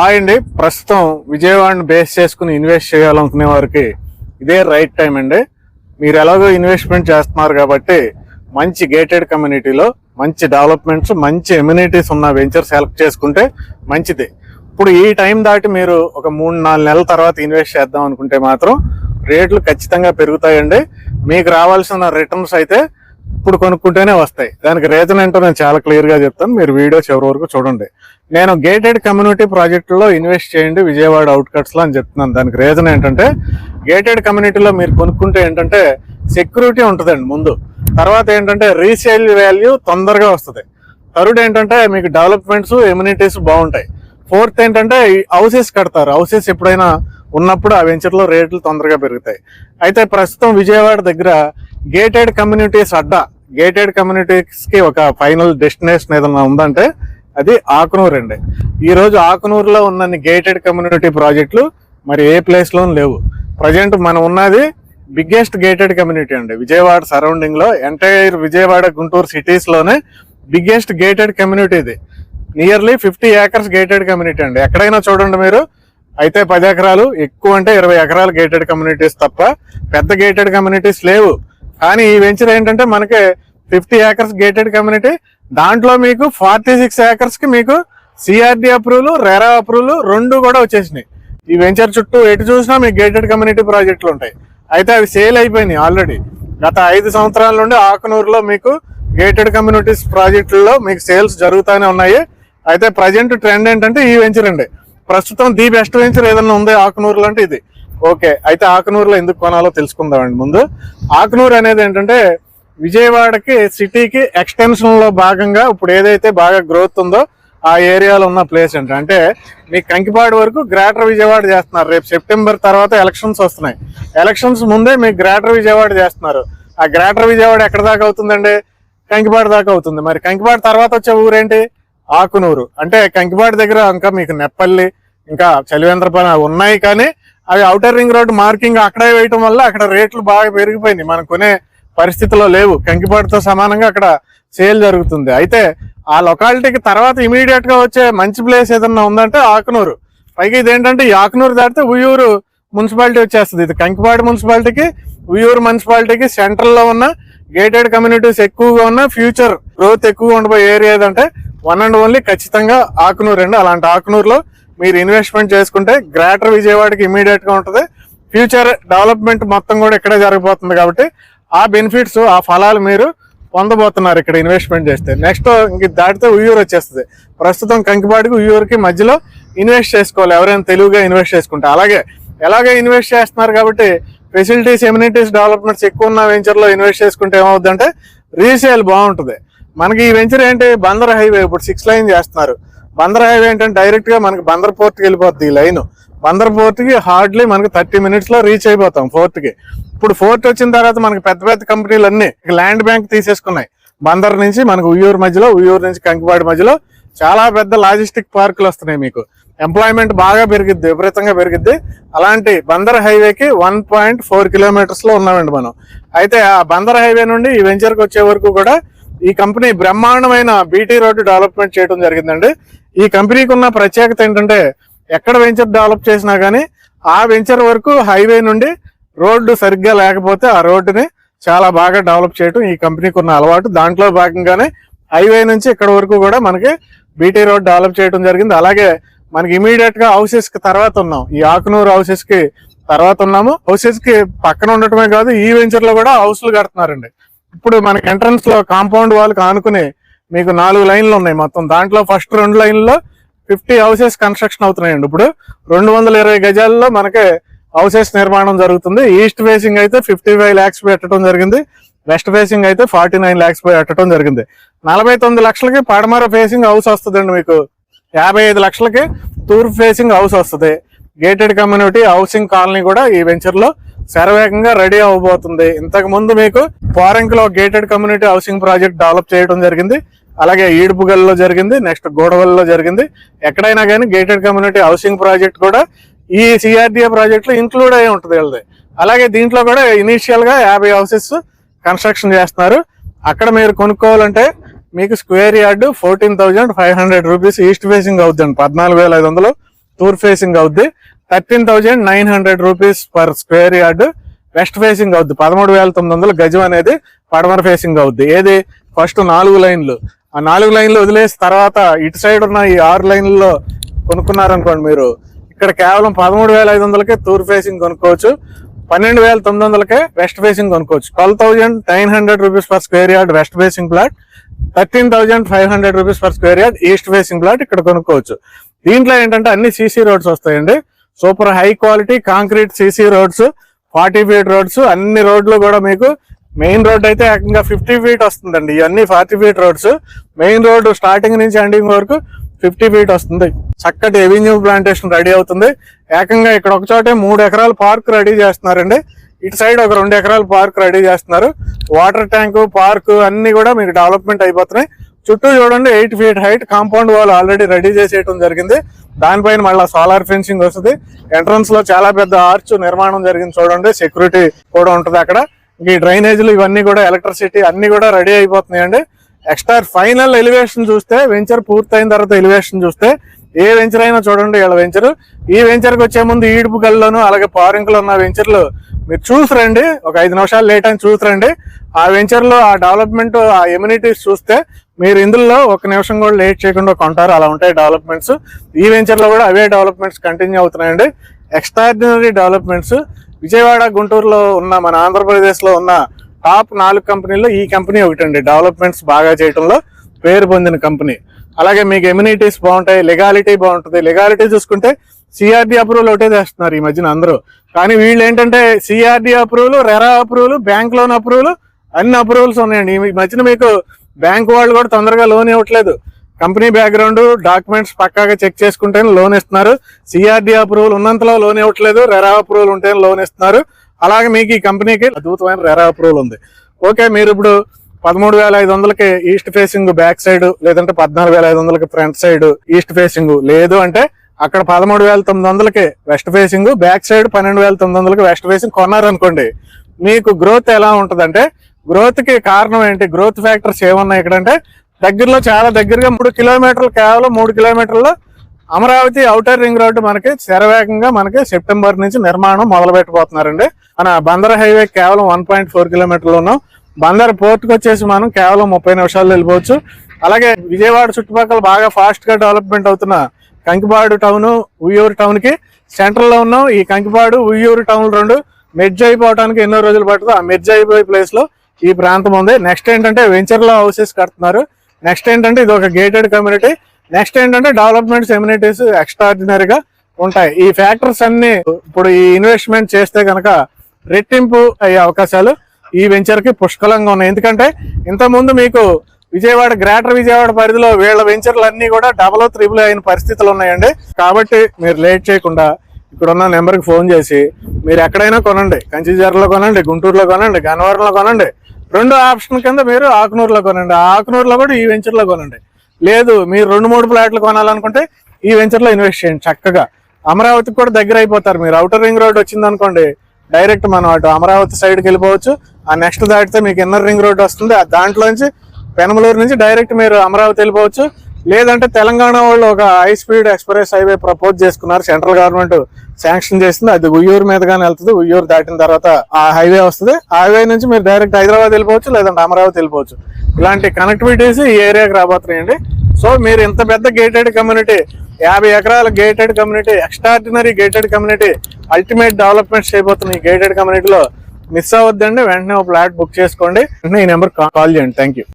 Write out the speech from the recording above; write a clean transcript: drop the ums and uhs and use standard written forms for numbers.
Hi అండి. ప్రస్తుతం విజయవాడని base చేసుకుని ఇన్వెస్ట్ చేయాలనుకునే వారికి ఇదే రైట్ టైం అండి. మీరు ఎలాగో ఇన్వెస్ట్మెంట్ చేస్తున్నారు కాబట్టి మంచి గేటెడ్ కమ్యూనిటీలో మంచి డెవలప్మెంట్స్, మంచి ఎమ్యూనిటీస్ ఉన్న వెంచర్ సెలెక్ట్ చేసుకుంటే మంచిది. ఇప్పుడు ఈ టైం దాటి మీరు ఒక 3-4 నెలల తర్వాత ఇన్వెస్ట్ చేద్దాం అనుకుంటే మాత్రం రేట్లు ఖచ్చితంగా పెరుగుతాయండి. మీకు రావాల్సిన రిటర్న్స్ అయితే ఇప్పుడు కొనుక్కుంటేనే వస్తాయి. దానికి రీజన్ ఏంటో నేను చాలా క్లియర్ గా చెప్తాను, మీరు వీడియో చివరి వరకు చూడండి. నేను గేటెడ్ కమ్యూనిటీ ప్రాజెక్టులో ఇన్వెస్ట్ చేయండి విజయవాడ అవుట్కట్స్ లో అని చెప్తున్నాను. దానికి రీజన్ ఏంటంటే గేటెడ్ కమ్యూనిటీలో మీరు కొనుక్కుంటే ఏంటంటే సెక్యూరిటీ ఉంటుందండి ముందు, తర్వాత ఏంటంటే రీసేల్ వాల్యూ తొందరగా వస్తుంది, థర్డ్ ఏంటంటే మీకు డెవలప్మెంట్స్, ఎమ్యూనిటీస్ బాగుంటాయి, ఫోర్త్ ఏంటంటే హౌసెస్ కడతారు. హౌసెస్ ఎప్పుడైనా ఉన్నప్పుడు ఆ వెంచర్లో రేట్లు తొందరగా పెరుగుతాయి. అయితే ప్రస్తుతం విజయవాడ దగ్గర గేటెడ్ కమ్యూనిటీస్ గేటెడ్ కమ్యూనిటీస్ కి ఒక ఫైనల్ డెస్టినేషన్ ఏదన్నా ఉందంటే అది ఆకునూరు అండి. ఈ రోజు ఆకునూరులో ఉన్న గేటెడ్ కమ్యూనిటీ ప్రాజెక్టులు మరి ఏ ప్లేస్ లో లేవు. ప్రజెంట్ మనం ఉన్నది బిగ్గెస్ట్ గేటెడ్ కమ్యూనిటీ అండి విజయవాడ సరౌండింగ్ లో. ఎంటైర్ విజయవాడ, గుంటూరు సిటీస్ లోనే బిగ్గెస్ట్ గేటెడ్ కమ్యూనిటీ ఇది. నియర్లీ 50 acres గేటెడ్ కమ్యూనిటీ అండి. ఎక్కడైనా చూడండి మీరు, అయితే 10 ఎకరాలు, ఎక్కువ అంటే 20 ఎకరాలు గేటెడ్ కమ్యూనిటీస్ తప్ప పెద్ద గేటెడ్ కమ్యూనిటీస్ లేవు. కానీ ఈ వెంచర్ ఏంటంటే మనకి 50 acres గేటెడ్ కమ్యూనిటీ, దాంట్లో మీకు 46 acres కి మీకు సిఆర్డి అప్రూవల్, రెరా అప్రూవల్ రెండు కూడా వచ్చేసినాయి. ఈ వెంచర్ చుట్టూ ఎటు చూసినా మీకు గేటెడ్ కమ్యూనిటీ ప్రాజెక్టులు ఉంటాయి. అయితే అవి సేల్ అయిపోయినాయి ఆల్రెడీ. గత 5 సంవత్సరాల నుండి ఆకునూరులో మీకు గేటెడ్ కమ్యూనిటీస్ ప్రాజెక్టుల్లో మీకు సేల్స్ జరుగుతూనే ఉన్నాయి. అయితే ప్రజెంట్ ట్రెండ్ ఏంటంటే ఈ వెంచర్ అండి. ప్రస్తుతం ది బెస్ట్ వెంచర్ ఏదన్నా ఉంది ఆకునూరులో అంటే ఇది. ఓకే, అయితే ఆకునూరులో ఎందుకు కొనాలో తెలుసుకుందామండి. ముందు ఆకునూరు అనేది ఏంటంటే విజయవాడకి సిటీకి ఎక్స్టెన్షన్ లో భాగంగా ఇప్పుడు ఏదైతే బాగా గ్రోత్ ఉందో ఆ ఏరియాలో ఉన్న ప్లేస్ అండి. అంటే మీకు కంకిపాడు వరకు గ్రేటర్ విజయవాడ చేస్తున్నారు. రేపు సెప్టెంబర్ తర్వాత ఎలక్షన్స్ వస్తున్నాయి. ఎలక్షన్స్ ముందే మీకు గ్రేటర్ విజయవాడ చేస్తున్నారు. ఆ గ్రేటర్ విజయవాడ ఎక్కడ దాకా అవుతుందండి? కంకిపాడు దాకా అవుతుంది. మరి కంకిపాడు తర్వాత వచ్చే ఊరేంటి? ఆకునూరు. అంటే కంకిపాడు దగ్గర ఇంకా మీకు నెప్పల్లి, ఇంకా చలివేంద్రపాలెం ఉన్నాయి, కానీ అవి ఔటర్ రింగ్ రోడ్ మార్కింగ్ అక్కడే వేయటం వల్ల అక్కడ రేట్లు బాగా పెరిగిపోయినాయి. మనం కొనే పరిస్థితిలో లేవు. కంకిపాడుతో సమానంగా అక్కడ సేల్ జరుగుతుంది. అయితే ఆ లొకాలిటీకి తర్వాత ఇమీడియట్ గా వచ్చే మంచి ప్లేస్ ఏదన్నా ఉందంటే ఆకునూరు. పైగా ఇదేంటంటే ఈ ఆకునూరు దాటితే ఉయ్యూరు మున్సిపాలిటీ వచ్చేస్తుంది. ఇది కంకిపాడు మున్సిపాలిటీకి, ఉయ్యూరు మున్సిపాలిటీకి సెంట్రల్ లో ఉన్న గేటెడ్ కమ్యూనిటీస్ ఎక్కువగా ఉన్న, ఫ్యూచర్ గ్రోత్ ఎక్కువగా ఉండిపోయే ఏరియా ఏదంటే వన్ అండ్ ఓన్లీ ఖచ్చితంగా ఆకునూరు అండి. అలాంటి ఆకునూరులో మీరు ఇన్వెస్ట్మెంట్ చేసుకుంటే గ్రేటర్ విజయవాడకి ఇమీడియట్ గా ఉంటుంది. ఫ్యూచర్ డెవలప్మెంట్ మొత్తం కూడా ఇక్కడే జరగబోతుంది కాబట్టి ఆ బెనిఫిట్స్, ఆ ఫలాలు మీరు పొందబోతున్నారు ఇక్కడ ఇన్వెస్ట్మెంట్ చేస్తే. నెక్స్ట్ ఇంక దాటితే ఉయ్యూరు వచ్చేస్తుంది. ప్రస్తుతం కంకిపాడికి ఉయ్యూరుకి మధ్యలో ఇన్వెస్ట్ చేసుకోవాలి ఎవరైనా తెలివిగా ఇన్వెస్ట్ చేసుకుంటే. ఎలాగే ఇన్వెస్ట్ చేస్తున్నారు కాబట్టి ఫెసిలిటీస్, ఎమ్యూనిటీస్, డెవలప్మెంట్స్ ఎక్కువ ఉన్న వెంచర్ లో ఇన్వెస్ట్ చేసుకుంటే ఏమవుతుందంటే రీసేల్ బాగుంటుంది. మనకి ఈ వెంచర్ ఏంటి, బందర్ హైవే ఇప్పుడు 6 లైన్ చేస్తున్నారు. బందర్ హైవే ఏంటంటే డైరెక్ట్ గా మనకి బందర్ పోర్ట్ కి వెళ్ళిపోతుంది ఈ లైన్. బందర్ పోర్ట్ కి హార్డ్లీ మనకి 30 minutes లో రీచ్ అయిపోతాం ఫోర్ట్ కి. ఇప్పుడు ఫోర్ట్ వచ్చిన తర్వాత మనకి పెద్ద పెద్ద కంపెనీలు అన్ని ల్యాండ్ బ్యాంక్ తీసేసుకున్నాయి. బందర్ నుంచి మనకు ఉయ్యూరు మధ్యలో, ఉయ్యూరు నుంచి కంకిపాడు మధ్యలో చాలా పెద్ద లాజిస్టిక్ పార్కులు వస్తున్నాయి. మీకు ఎంప్లాయ్మెంట్ బాగా పెరిగిద్ది, విపరీతంగా పెరిగిద్ది. అలాంటి బందర్ హైవేకి 1.4 kilometers లో ఉన్నామండి మనం. అయితే ఆ బందర్ హైవే నుండి ఈ వెంచర్ కి వచ్చే వరకు కూడా ఈ కంపెనీ బ్రహ్మాండమైన బీటీ రోడ్డు డెవలప్మెంట్ చేయడం జరిగిందండి. ఈ కంపెనీకి ఉన్న ప్రత్యేకత ఏంటంటే ఎక్కడ వెంచర్ డెవలప్ చేసినా కానీ ఆ వెంచర్ వరకు హైవే నుండి రోడ్డు సరిగ్గా లేకపోతే ఆ రోడ్డుని చాలా బాగా డెవలప్ చేయడం ఈ కంపెనీకి ఉన్న అలవాటు. దాంట్లో భాగంగానే హైవే నుంచి ఇక్కడ వరకు కూడా మనకి బీటీ రోడ్ డెవలప్ చేయడం జరిగింది. అలాగే మనకి ఇమీడియట్ గా హౌసెస్ కి తర్వాత ఉన్నాం, ఈ ఆకునూరు హౌసెస్ కి తర్వాత ఉన్నాము. హౌసెస్ కి పక్కన ఉండటమే కాదు, ఈ వెంచర్ లో కూడా హౌస్లు కడుతున్నారండి. ఇప్పుడు మనకి ఎంట్రన్స్ లో కాంపౌండ్ వాల్ ఆనుకుని మీకు 4 లైన్లు ఉన్నాయి మొత్తం. దాంట్లో ఫస్ట్ 2 లైన్లో 50 houses కన్స్ట్రక్షన్ అవుతున్నాయండి. ఇప్పుడు 220 గజాల్లో మనకి హౌసెస్ నిర్మాణం జరుగుతుంది. ఈస్ట్ ఫేసింగ్ అయితే 55 lakhs పెట్టడం జరిగింది, వెస్ట్ ఫేసింగ్ అయితే 49 lakhs పెట్టడం జరిగింది. 49 లక్షలకి పడమర ఫేసింగ్ హౌస్ వస్తుందండి. మీకు 55 లక్షలకి తూర్పు ఫేసింగ్ హౌస్ వస్తుంది. గేటెడ్ కమ్యూనిటీ హౌసింగ్ కాలనీ కూడా ఈ వెంచర్ లో శరవేగంగా రెడీ అవ్వబోతుంది. ఇంతకు ముందు మీకు పోరంకి లో gated community housing project develop చేయడం జరిగింది. అలాగే ఈడుపుగల్లో జరిగింది, నెక్స్ట్ గోడవల్లో జరిగింది. ఎక్కడైనా కానీ గేటెడ్ కమ్యూనిటీ హౌసింగ్ ప్రాజెక్ట్ కూడా ఈ సిఆర్డిఏ ప్రాజెక్ట్ లో ఇంక్లూడ్ అయి ఉంటుంది వీళ్ళది. అలాగే దీంట్లో కూడా ఇనీషియల్ గా 50 houses కన్స్ట్రక్షన్ చేస్తున్నారు. అక్కడ మీరు కొనుక్కోవాలంటే మీకు square yard 14,500 rupees east facing అవుతుంది. 14,500 తూర్పు ఫేసింగ్ అవుద్ది. 13,900 rupees per square yard west facing అవుద్ది. 13,900 గజం అనేది పడమర ఫేసింగ్ అవుద్ది. ఏది ఫస్ట్ 4 లైన్లు, ఆ 4 లైన్లు వదిలేసి తర్వాత ఇటు సైడ్ ఉన్న ఈ 6 లైన్లలో కొనుక్కున్నారనుకోండి, మీరు ఇక్కడ కేవలం 13,500కే తూర్పు ఫేసింగ్ కొనుక్కోవచ్చు, 12,900కే వెస్ట్ ఫేసింగ్ కొనుక్కోవచ్చు. 12,900 rupees per square yard west facing plot, 13,500 rupees per square yard east facing plot ఇక్కడ కొనుక్కోవచ్చు. దీంట్లో ఏంటంటే అన్ని సీసీ రోడ్స్ వస్తాయండి. Super high quality concrete CC roads, 40 feet roads. అన్ని రోడ్లు కూడా మీకు మెయిన్ రోడ్ అయితే ఏకంగా 50 ఫీట్ వస్తుందండి. ఇవన్నీ 40 feet roads. Main road starting నుంచి ఎండింగ్ వరకు 50 ఫీట్ వస్తుంది. చక్కటి ఎవెన్యూ ప్లాంటేషన్ రెడీ అవుతుంది. ఏకంగా ఇక్కడ ఒక చోటే 3 ఎకరాల పార్క్ రెడీ చేస్తున్నారండి. ఇటు సైడ్ ఒక 2 ఎకరాల పార్క్ రెడీ చేస్తున్నారు. వాటర్ ట్యాంక్, పార్క్ అన్ని కూడా మీకు డెవలప్మెంట్ అయిపోతున్నాయి. చుట్టూ చూడండి 8 feet height compound wall already ready చేసేయడం జరిగింది. దానిపైన మళ్ళీ సోలార్ ఫెన్సింగ్ వస్తుంది. ఎంట్రన్స్ లో చాలా పెద్ద ఆర్చ్ నిర్మాణం జరిగింది చూడండి. సెక్యూరిటీ కూడా ఉంటుంది అక్కడ. ఈ డ్రైనేజీలు ఇవన్నీ కూడా ఎలక్ట్రిసిటీ అన్ని కూడా రెడీ అయిపోతున్నాయండి. ఎక్స్ట్రా ఫైనల్ ఎలివేషన్ చూస్తే, వెంచర్ పూర్తయిన తర్వాత ఎలివేషన్ చూస్తే, ఏ వెంచర్ అయినా చూడండి వీళ్ళ వెంచర్. ఈ వెంచర్కి వచ్చే ముందు ఈడుపు గల్లోను అలాగే పారింకులు ఉన్న వెంచర్లు మీరు చూసిరండి. ఒక 5 నిమిషాలు లేట్ అని చూసిరండి. ఆ వెంచర్ లో ఆ డెవలప్మెంట్, ఆ ఎమ్యూనిటీస్ చూస్తే మీరు ఇందులో 1 నిమిషం కూడా లేట్ చేయకుండా కొంటారు. అలా ఉంటాయి డెవలప్మెంట్స్. ఈ వెంచర్ లో కూడా అవే డెవలప్మెంట్స్ కంటిన్యూ అవుతున్నాయండి. Extraordinary developments. విజయవాడ, గుంటూరులో ఉన్న మన ఆంధ్రప్రదేశ్ లో ఉన్న టాప్ 4 కంపెనీల్లో ఈ కంపెనీ ఒకటండి. డెవలప్మెంట్స్ బాగా చేయడంలో పేరు పొందిన కంపెనీ. అలాగే మీకు ఎమ్యూనిటీస్ బాగుంటాయి, లెగాలిటీ బాగుంటుంది. లెగాలిటీ చూసుకుంటే సిఆర్డి అప్రూవల్ ఒకటే చేస్తున్నారు ఈ మధ్యన అందరూ. కానీ వీళ్ళు ఏంటంటే CRD approval, RERA approval, bank loan approval, అన్ని అప్రూవల్స్ ఉన్నాయండి. ఈ మధ్యన మీకు బ్యాంక్ వాళ్ళు కూడా తొందరగా లోన్ ఇవ్వట్లేదు. కంపెనీ బ్యాక్గ్రౌండ్ డాక్యుమెంట్స్ పక్కాగా చెక్ చేసుకుంటేనే లోన్ ఇస్తున్నారు. సిఆర్డి అప్రూవల్ ఉన్నంతలో లోన్ ఇవ్వట్లేదు. రెరా అప్రూవల్ ఉంటేనే లోన్ ఇస్తున్నారు. అలాగే మీకు ఈ కంపెనీకి అద్భుతమైన రెరా అప్రూవల్ ఉంది. ఓకే, మీరు ఇప్పుడు 13,500కి ఈస్ట్ ఫేసింగ్ బ్యాక్ సైడ్, లేదంటే 14,500కి ఫ్రంట్ సైడ్ ఈస్ట్ ఫేసింగ్, లేదు అంటే అక్కడ 13,900కి వెస్ట్ ఫేసింగ్ బ్యాక్ సైడ్, 12,900కి వెస్ట్ ఫేసింగ్ కొన్నారనుకోండి, మీకు గ్రోత్ ఎలా ఉంటదంటే, గ్రోత్ కి కారణం ఏంటి, గ్రోత్ ఫ్యాక్టర్స్ ఏమన్నాయి ఇక్కడంటే, దగ్గరలో చాలా దగ్గరగా 3 కిలోమీటర్లు, కేవలం 3 కిలోమీటర్లో అమరావతి ఔటర్ రింగ్ రోడ్డు మనకి శరవేగంగా మనకి సెప్టెంబర్ నుంచి నిర్మాణం మొదలు పెట్టబోతున్నారండి. మన బందర్ హైవే కేవలం 1.4 కిలోమీటర్లు ఉన్నాం. బందర్ పోర్టుకు వచ్చేసి మనం కేవలం 30 నిమిషాల్లో వెళ్ళిపోవచ్చు. అలాగే విజయవాడ చుట్టుపక్కల బాగా ఫాస్ట్ గా డెవలప్మెంట్ అవుతున్న కంకిపాడు టౌన్, ఉయ్యూరు టౌన్ కి సెంట్రల్ లో ఉన్నాం. ఈ కంకిపాడు, ఉయ్యూరు టౌన్ రెండు మెర్జ్ అయిపోవడానికి ఎన్నో రోజులు పడుతుంది. ఆ మెర్జ్ అయిపోయే ప్లేస్ లో ఈ ప్రాంతం ఉంది. నెక్స్ట్ ఏంటంటే వెంచర్ లో హౌసెస్ కడుతున్నారు. నెక్స్ట్ ఏంటంటే ఇది ఒక గేటెడ్ కమ్యూనిటీ. నెక్స్ట్ ఏంటంటే డెవలప్మెంట్స్, ఎమ్యూనిటీస్ ఎక్స్ట్రాడినరీగా ఉంటాయి. ఈ ఫ్యాక్టర్స్ అన్ని ఇప్పుడు ఈ ఇన్వెస్ట్మెంట్ చేస్తే కనుక రెట్టింపు అయ్యే అవకాశాలు ఈ వెంచర్ కి పుష్కలంగా ఉన్నాయి. ఎందుకంటే ఇంతకుముందు మీకు విజయవాడ, గ్రేటర్ విజయవాడ పరిధిలో వీళ్ళ వెంచర్లు అన్ని కూడా 3 అయిన పరిస్థితులు ఉన్నాయండి. కాబట్టి మీరు లేట్ చేయకుండా ఇక్కడున్న నెంబర్కి ఫోన్ చేసి మీరు ఎక్కడైనా కొనండి. కంచిజర్లో కొనండి, గుంటూరులో కొనండి, గన్నవరంలో కొనండి. 2 ఆప్షన్ కింద మీరు ఆకునూరులో కొనండి. ఆకునూరులో కూడా ఈ వెంచర్లో కొనండి. లేదు మీరు 2-3 ప్లాట్లు కొనాలనుకుంటే ఈ వెంచర్లో ఇన్వెస్ట్ చేయండి. చక్కగా అమరావతికి కూడా దగ్గర అయిపోతారు. మీరు ఔటర్ రింగ్ రోడ్ వచ్చింది అనుకోండి, డైరెక్ట్ మనం అటు అమరావతి సైడ్కి వెళ్ళిపోవచ్చు. ఆ నెక్స్ట్ దాటితే మీకు ఇన్నర్ రింగ్ రోడ్ వస్తుంది. దాంట్లోంచి పెనమలూరు నుంచి డైరెక్ట్ మీరు అమరావతి వెళ్ళిపోవచ్చు. లేదంటే తెలంగాణ వాళ్ళు ఒక high speed express highway propose చేసుకున్నారు. సెంట్రల్ గవర్నమెంట్ శాంక్షన్ చేసింది. అది ఉయ్యూరు మీదగానే వెళ్తుంది. ఉయ్యూరు దాటిన తర్వాత ఆ హైవే వస్తుంది. ఆ హైవే నుంచి మీరు డైరెక్ట్ హైదరాబాద్ వెళ్ళిపోవచ్చు, లేదంటే అమరావతి వెళ్ళిపోవచ్చు. ఇలాంటి కనెక్టివిటీస్ ఈ ఏరియాకి రాబోతున్నాయండి. సో మీరు ఇంత పెద్ద గేటెడ్ కమ్యూనిటీ, 50 ఎకరాల gated community, extraordinary gated community, ultimate developments చేయబోతున్న ఈ గేటెడ్ కమ్యూనిటీలో మిస్ అవ్వద్దండి. వెంటనే ఒక ఫ్లాట్ బుక్ చేసుకోండి. వెంటనే ఈ నెంబర్ కాల్ చేయండి. Thank you.